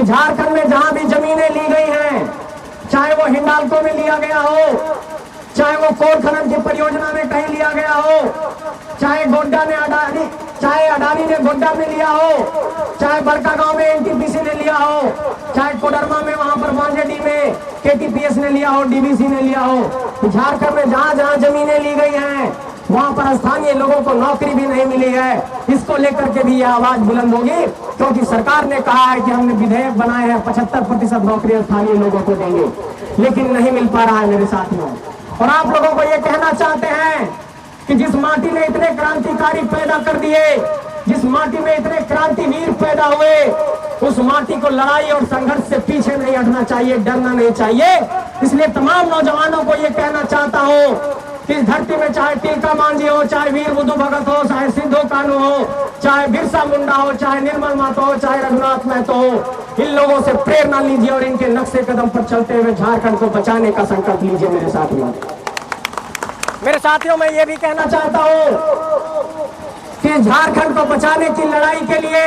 कि झारखंड में जहां भी जमीनें ली गई हैं, चाहे वो हिंडाल्को में लिया गया हो, चाहे वो कोल खनन की परियोजना में कहीं लिया गया हो, चाहे गोड्डा ने अडानी, चाहे अडानी ने गोड्डा में लिया हो, चाहे बड़कागांव में एनटीपीसी ने लिया हो, चाहे कोडरमा में वहां पर वांजेडी में केटीपीएस ने लिया हो, डीवीसी ने लिया हो, झारखंड में जहां जहां जमीनें ली गई हैं वहां पर स्थानीय लोगों को नौकरी भी नहीं मिली है। इसको लेकर के भी यह आवाज बुलंद होगी, क्योंकि सरकार ने कहा है कि हमने विधेयक बनाए हैं 75% नौकरी स्थानीय लोगों को देंगे, लेकिन नहीं मिल पा रहा है मेरे साथियों। और आप लोगों को ये कहना चाहते हैं कि जिस माटी ने इतने क्रांतिकारी पैदा कर दिए, जिस माटी में इतने क्रांतिवीर पैदा हुए, उस माटी को लड़ाई और संघर्ष से पीछे नहीं हटना चाहिए, डरना नहीं चाहिए। इसलिए तमाम नौजवानों को ये कहना चाहता हूँ कि इस धरती में चाहे तिलका मांझी हो, चाहे वीर बुद्धू भगत हो, चाहे सिद्धू कान्हू हो, चाहे बिरसा मुंडा हो, चाहे निर्मल महतो हो, चाहे रघुनाथ महतो हो, इन लोगों से प्रेरणा लीजिए और इनके नक्शे कदम पर चलते हुए झारखंड को बचाने का संकल्प लीजिए। मेरे साथियों मैं ये भी कहना चाहता हूँ कि झारखंड को बचाने की लड़ाई के लिए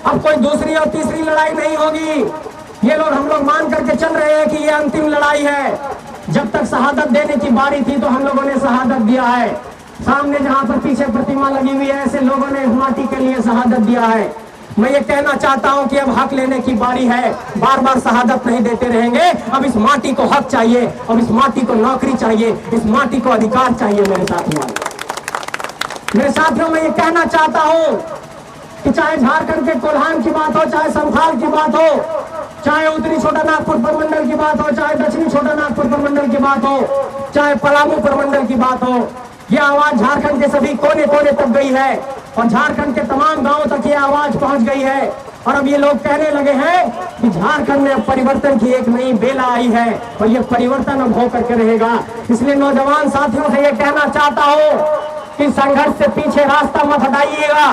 अब कोई दूसरी और तीसरी लड़ाई नहीं होगी। ये लोग हम लोग मान करके चल रहे हैं कि ये अंतिम लड़ाई है। जब तक शहादत देने की बारी थी तो हम लोगों ने शहादत दिया है। सामने जहां पर पीछे प्रतिमा लगी हुई है, ऐसे लोगों ने इस माटी के लिए शहादत दिया है। मैं ये कहना चाहता हूं कि अब हक लेने की बारी है। बार बार शहादत नहीं देते रहेंगे। अब इस माटी को हक चाहिए, अब इस माटी को नौकरी चाहिए, इस माटी को अधिकार चाहिए। मेरे साथियों मैं ये कहना चाहता हूं कि चाहे झारखंड के कोल्हान की बात हो, चाहे संथाल की बात हो, चाहे उत्तरी छोटा नागपुर प्रमंडल की बात हो, चाहे दक्षिणी छोटा नागपुर प्रमंडल की बात हो, चाहे पलामू प्रमंडल की बात हो, ये आवाज झारखंड के सभी कोने कोने तक गई है और झारखंड के तमाम गांवों तक ये आवाज पहुंच गई है। और अब ये लोग कहने लगे हैं कि झारखंड में अब परिवर्तन की एक नई बेला आई है और ये परिवर्तन अब हो करके रहेगा। इसलिए नौजवान साथियों से ये कहना चाहता हूँ कि संघर्ष से पीछे रास्ता मत हटाइएगा।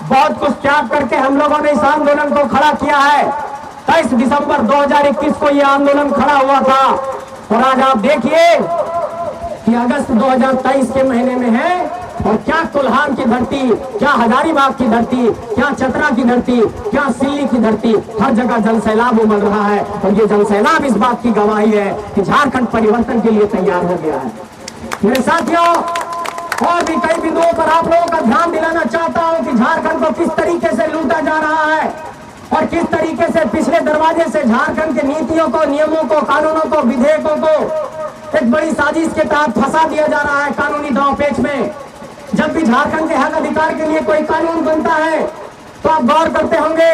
बहुत कुछ त्याग करके हम लोगों ने इस आंदोलन को खड़ा किया है। 23 दिसंबर 2021 को यह आंदोलन खड़ा हुआ था और आज आप देखिए कि अगस्त 2023 के महीने में है और क्या कोल्हान की धरती, क्या हजारीबाग की धरती, क्या चतरा की धरती, क्या सिल्ली की धरती, हर जगह जनसैलाब उमड़ रहा है। और ये जनसैलाब इस बात की गवाही है कि झारखंड परिवर्तन के लिए तैयार हो गया है। मेरे साथियों और भी कई बिंदुओं पर आप लोगों का ध्यान दिलाना चाहता हूं कि झारखंड को किस तरीके से लूटा जा रहा है और किस तरीके से पिछले दरवाजे से झारखंड के नीतियों को, नियमों को, कानूनों को, विधेयकों को एक बड़ी साजिश के तहत फंसा दिया जा रहा है कानूनी दांवपेच में। जब भी झारखंड के हक अधिकार के लिए कोई कानून बनता है तो आप गौर करते होंगे,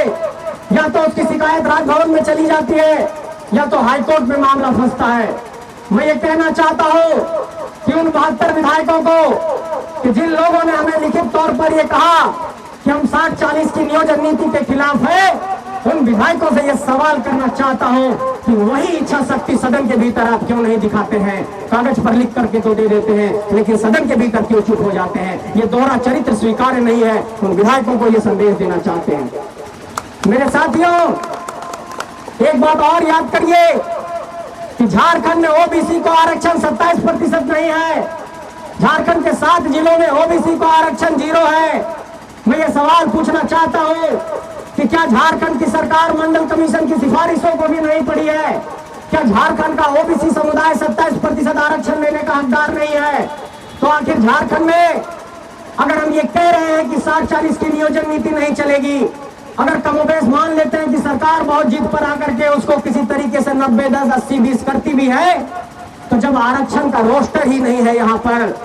या तो उसकी शिकायत राजभवन में चली जाती है या तो हाईकोर्ट में मामला फंसता है। मैं ये कहना चाहता हूँ कि उन 72 विधायकों को कि जिन लोगों ने हमें लिखित तौर पर यह कहा कि हम 60-40 की नियोजन नीति के खिलाफ है, उन विधायकों से यह सवाल करना चाहता हूं कि वही इच्छा शक्ति सदन के भीतर आप क्यों नहीं दिखाते हैं। कागज पर लिख करके तो दे देते हैं, लेकिन सदन के भीतर क्यों चुप हो जाते हैं। ये दोहरा चरित्र स्वीकार्य नहीं है। उन विधायकों को यह संदेश देना चाहते हैं। मेरे साथियों एक बात और याद करिए कि झारखंड में ओबीसी को आरक्षण 27% नहीं है। झारखंड के 7 जिलों में ओबीसी को आरक्षण 0 है। मैं ये सवाल पूछना चाहता हूं कि क्या झारखंड की सरकार मंडल कमीशन की सिफारिशों को भी नहीं पढ़ी है? क्या झारखंड का ओबीसी समुदाय 27% आरक्षण लेने का हकदार नहीं है? तो आखिर झारखंड में अगर हम ये कह रहे हैं कि 60-40 की नियोजन नीति नहीं चलेगी, अगर कमोबेश मान लेते हैं कि सरकार बहुत जिद पर आकर के उसको किसी तरीके से 90-10, 80-20 करती भी है, तो जब आरक्षण का रोस्टर ही नहीं है यहाँ पर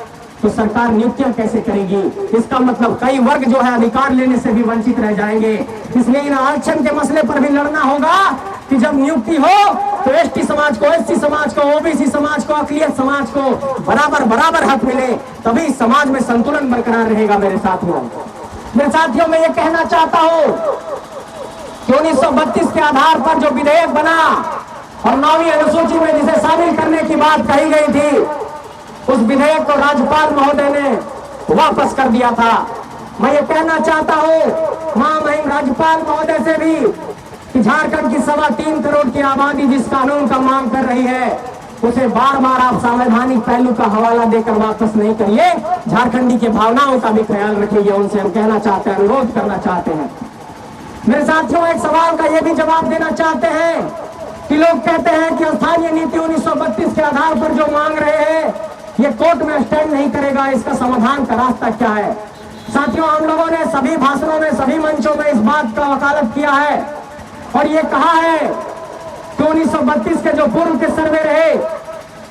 तो सरकार नियुक्तियां कैसे करेगी? इसका मतलब कई वर्ग जो है अधिकार लेने से भी वंचित रह जाएंगे। इसलिए इन आरक्षण के मसले पर भी लड़ना होगा कि जब नियुक्ति हो तो एसटी समाज को, एससी समाज को, ओबीसी समाज को, अकलियत समाज को बराबर हक मिले, तभी समाज में संतुलन बरकरार रहेगा। मेरे साथियों मैं ये कहना चाहता हूं कि 1932 के आधार पर जो विधेयक बना और 9वीं अनुसूची में जिसे शामिल करने की बात कही गई थी, उस विधेयक को राज्यपाल महोदय ने वापस कर दिया था। मैं ये कहना चाहता हूँ महामहिम राज्यपाल महोदय से भी कि झारखंड की 3.25 करोड़ की आबादी जिस कानून का मांग कर रही है उसे बार बार आप संवैधानिक पहलू का हवाला देकर वापस नहीं करिए। झारखंडी के भावनाओं का भी ख्याल रखिए। उनसे हम कहना चाहते हैं, अनुरोध करना चाहते हैं। मेरे साथियों, एक सवाल का ये भी जवाब देना चाहते हैं कि लोग कहते हैं कि स्थानीय नीति 1932 के आधार पर जो मांग रहे हैं ये कोर्ट में स्टैंड नहीं करेगा, इसका समाधान का रास्ता क्या है? साथियों, हम लोगों ने सभी भाषणों में, सभी मंचों में इस बात का वकालत किया है और ये कहा है कि 1932 के जो पूर्व के सर्वे रहे,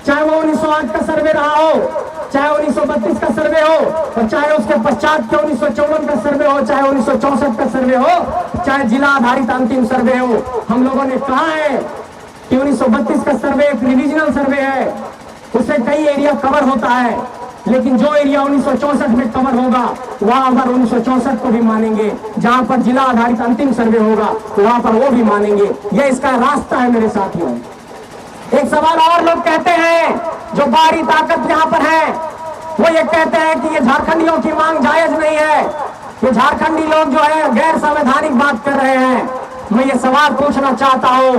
चाहे वो 1908 का सर्वे रहा हो, चाहे 1932 का सर्वे हो, और चाहे उसके पश्चात के 1954 का सर्वे हो, चाहे 1964 का सर्वे हो, चाहे जिला आधारित अंतिम सर्वे हो, हम लोगों ने कहा है कि 1932 का सर्वे एक रिविजनल सर्वे है, उससे कई एरिया कवर होता है, लेकिन जो एरिया 1964 में कवर होगा वहां अगर 1964 को भी मानेंगे, जहां पर जिला आधारित अंतिम सर्वे होगा वहां पर वो भी मानेंगे। यह इसका रास्ता है मेरे साथियों। एक सवाल और लोग कहते हैं, जो बाहरी ताकत यहाँ पर है, वो ये कहते हैं कि ये झारखंडियों की मांग जायज नहीं है, ये झारखंडी लोग जो है गैर संवैधानिक बात कर रहे हैं। मैं ये सवाल पूछना चाहता हूँ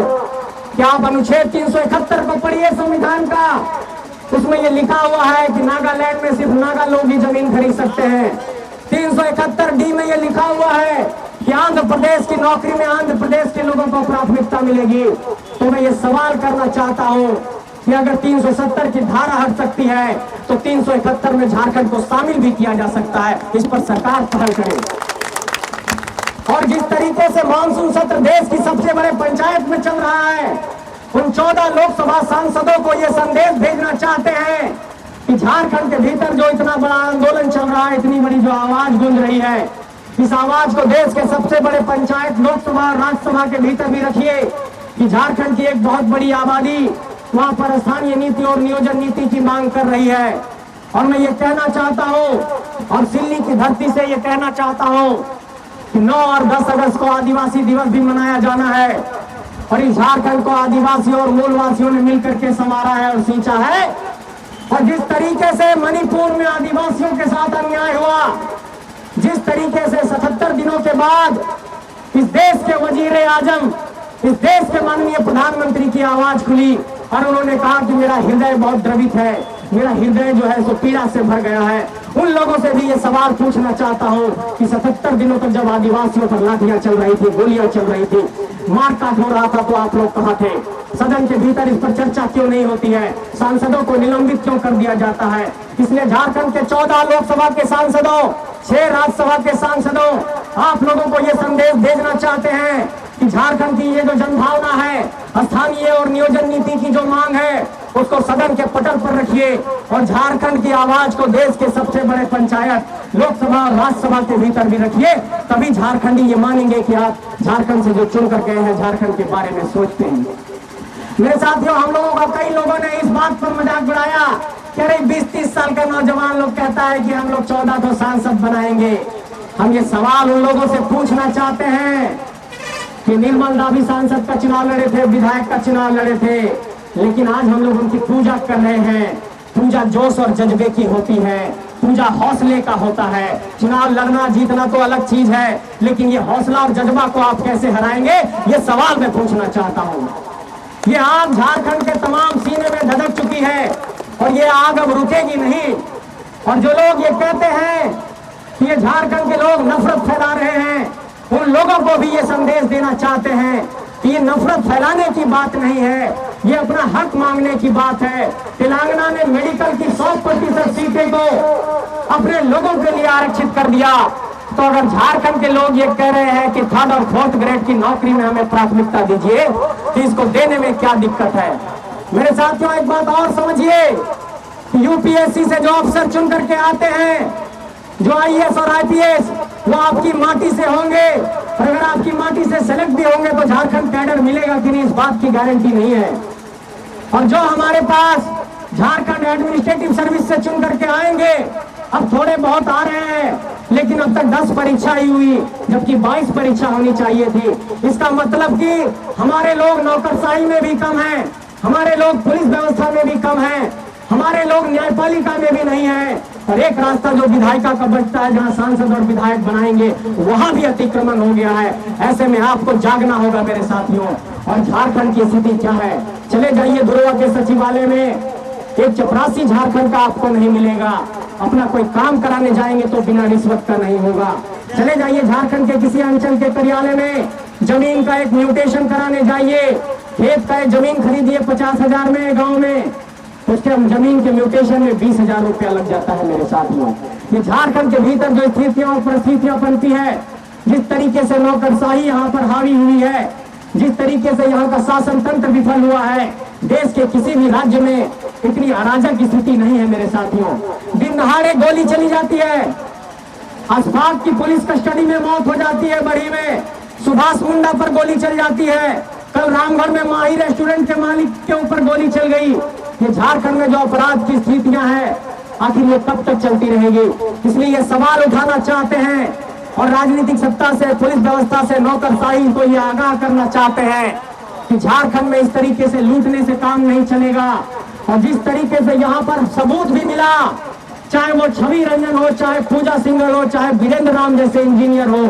कि आप अनुच्छेद 371 को पढ़िए संविधान का, उसमें ये लिखा हुआ है कि नागालैंड में सिर्फ नागा लोग ही जमीन खरीद सकते हैं। 371D में ये लिखा हुआ है कि आंध्र प्रदेश की नौकरी में आंध्र प्रदेश के लोगों को प्राथमिकता मिलेगी। तो मैं ये सवाल करना चाहता हूँ कि अगर 370 की धारा हट सकती है तो 371 में झारखंड को शामिल भी किया जा सकता है। इस पर सरकार पहल करे। और जिस तरीके से मानसून सत्र देश की सबसे बड़े पंचायत में चल रहा है, उन 14 लोकसभा सांसदों को यह संदेश भेजना चाहते हैं कि झारखंड के भीतर जो इतना बड़ा आंदोलन चल रहा है, इतनी बड़ी जो आवाज गूंज रही है, इस आवाज को देश के सबसे बड़े पंचायत, लोकसभा और राज्यसभा के भीतर भी रखिए कि झारखंड की एक बहुत बड़ी आबादी वहां पर स्थानीय नीति और नियोजन नीति की मांग कर रही है। और मैं ये कहना चाहता हूँ और सिल्ली की धरती से ये कहना चाहता हूँ कि 9 और 10 अगस्त को आदिवासी दिवस भी मनाया जाना है और इस झारखंड को आदिवासियों और मूलवासियों ने मिलकर के संवारा है और सींचा है। और जिस तरीके से मणिपुर में आदिवासियों के साथ अन्याय हुआ, जिस तरीके से 77 दिनों के बाद इस देश के वजीर आजम, इस देश के माननीय प्रधानमंत्री की आवाज खुली और उन्होंने कहा कि मेरा हृदय बहुत द्रवित है, मेरा हृदय जो है सो पीड़ा से भर गया है। उन लोगों से भी ये सवाल पूछना चाहता हूँ कि 77 दिनों तक जब आदिवासियों पर लाठियां चल रही थी, गोलियां चल रही थी, मारकाट हो रहा था, तो आप लोग कहाँ थे? सदन के भीतर इस पर चर्चा क्यों नहीं होती है? सांसदों को निलंबित क्यों कर दिया जाता है? इसलिए झारखंड के 14 लोकसभा के सांसदों, 6 राज्यसभा के सांसदों, आप लोगों को ये संदेश भेजना चाहते हैं कि झारखंड की ये जो जनभावना है, स्थानीय और नियोजन नीति की जो मांग है, उसको सदन के पटल पर रखिए और झारखंड की आवाज को देश के सबसे बड़े पंचायत, लोकसभा और राज्यसभा के भीतर भी रखिए। तभी झारखंडी ये मानेंगे कि आप झारखंड से जो चुन कर गए हैं, झारखंड के बारे में सोचते हैं। मेरे साथियों, हम लोगों का कई लोगों ने इस बात पर मजाक उड़ाया कि अरे 20-30 साल का नौजवान लोग कहता है कि हम लोग 14 को सांसद बनाएंगे। हम ये सवाल उन लोगों से पूछना चाहते हैं कि निर्मल दा भी सांसद का चुनाव लड़े थे, विधायक का चुनाव लड़े थे, लेकिन आज हम लोग उनकी पूजा कर रहे हैं। पूजा जोश और जज्बे की होती है, पूजा हौसले का होता है। चुनाव लड़ना जीतना तो अलग चीज है, लेकिन ये हौसला और जज्बा को आप कैसे हराएंगे, ये सवाल मैं पूछना चाहता हूँ। ये आग झारखंड के तमाम सीने में धधक चुकी है और ये आग अब रुकेगी नहीं। और जो लोग ये कहते हैं कि ये झारखंड के लोग नफरत फैला रहे हैं, उन लोगों को भी ये संदेश देना चाहते हैं कि ये नफरत फैलाने की बात नहीं है, ये अपना हक मांगने की बात है। तेलंगाना ने मेडिकल की 100% सीटें को अपने लोगों के लिए आरक्षित कर दिया, तो अगर झारखंड के लोग ये कह रहे हैं कि 3rd और 4th ग्रेड की नौकरी में हमें प्राथमिकता दीजिए, तो इसको देने में क्या दिक्कत है? मेरे साथियों, एक बात और समझिए, यूपीएससी से जो अफसर चुन करके आते हैं, जो आईएएस और आईपीएस, वो आपकी माटी से होंगे। और अगर आपकी माटी से सेलेक्ट भी होंगे तो झारखंड कैडर मिलेगा कि नहीं, इस बात की गारंटी नहीं है। और जो हमारे पास झारखंड एडमिनिस्ट्रेटिव सर्विस से चुन करके आएंगे, अब थोड़े बहुत आ रहे हैं, लेकिन अब तक 10 परीक्षा ही हुई, जबकि 22 परीक्षा होनी चाहिए थी। इसका मतलब कि हमारे लोग नौकरशाही में भी कम हैं, हमारे लोग पुलिस व्यवस्था में भी कम हैं, हमारे लोग न्यायपालिका में भी नहीं है। और एक रास्ता जो विधायिका का बचता है, जहां सांसद और विधायक बनाएंगे, वहां भी अतिक्रमण हो गया है। ऐसे में आपको जागना होगा मेरे साथियों। और झारखंड की स्थिति क्या है? चले जाइए धुरवा के सचिवालय में, एक चपरासी झारखंड का आपको नहीं मिलेगा। अपना कोई काम कराने जाएंगे तो बिना रिश्वत का नहीं होगा। चले जाइए झारखंड के किसी अंचल के कार्यालय में, जमीन का एक म्यूटेशन कराने जाइए, खेत का एक जमीन खरीदिए 50,000 में गांव में, उसके जमीन के म्यूटेशन में 20,000 रुपया लग जाता है मेरे साथियों। ये झारखंड के भीतर जो स्थितियां और परिस्थितियां बनती है, जिस तरीके से नौकरशाही यहाँ पर हावी हुई है, जिस तरीके से यहाँ का शासन तंत्र विफल हुआ है, देश के किसी भी राज्य में इतनी अराजक स्थिति नहीं है मेरे साथियों। दिन दहाड़े गोली चली जाती है, अशफाक की पुलिस कस्टडी में मौत हो जाती है बड़ी में, सुभाष मुंडा पर गोली चल जाती है, कल रामगढ़ में माही रेस्टोरेंट के मालिक के ऊपर गोली चल गई। ये झारखंड में जो अपराध की स्थितियां हैं, आखिर ये कब तक चलती रहेगी? इसलिए ये सवाल उठाना चाहते हैं और राजनीतिक सत्ता से, पुलिस व्यवस्था से, नौकरशाही को ये आगाह करना चाहते हैं कि झारखंड में इस तरीके से लूटने से काम नहीं चलेगा। और जिस तरीके से यहाँ पर सबूत भी मिला, चाहे वो छवि रंजन हो, चाहे पूजा सिंघल हो, चाहे वीरेंद्र राम जैसे इंजीनियर हो,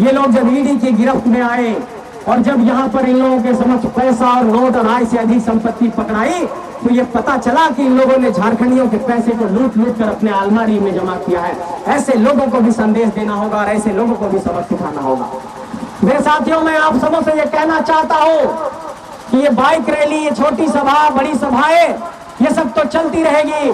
ये लोग जब ईडी की गिरफ्त में आए और जब यहाँ पर इन लोगों के समक्ष पैसा और नोट और आय से अधिक संपत्ति पकड़ाई, तो ये पता चला कि इन लोगों ने झारखंडियों के पैसे को लूट लूट कर अपने अलमारी में जमा किया है। ऐसे लोगों को भी संदेश देना होगा और ऐसे लोगों को भी सबक सिखाना होगा। मेरे साथियों, मैं आप सबों से ये कहना चाहता हूँ कि ये बाइक रैली, ये छोटी सभा, बड़ी सभाएं, ये सब तो चलती रहेगी,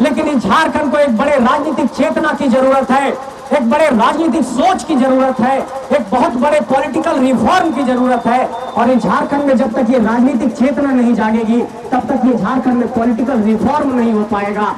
लेकिन इस झारखंड को एक बड़े राजनीतिक चेतना की जरूरत है, एक बड़े राजनीतिक सोच की जरूरत है, एक बहुत बड़े पॉलिटिकल रिफॉर्म की जरूरत है। और इस झारखंड में जब तक ये राजनीतिक चेतना नहीं जागेगी, तब तक ये झारखंड में पॉलिटिकल रिफॉर्म नहीं हो पाएगा।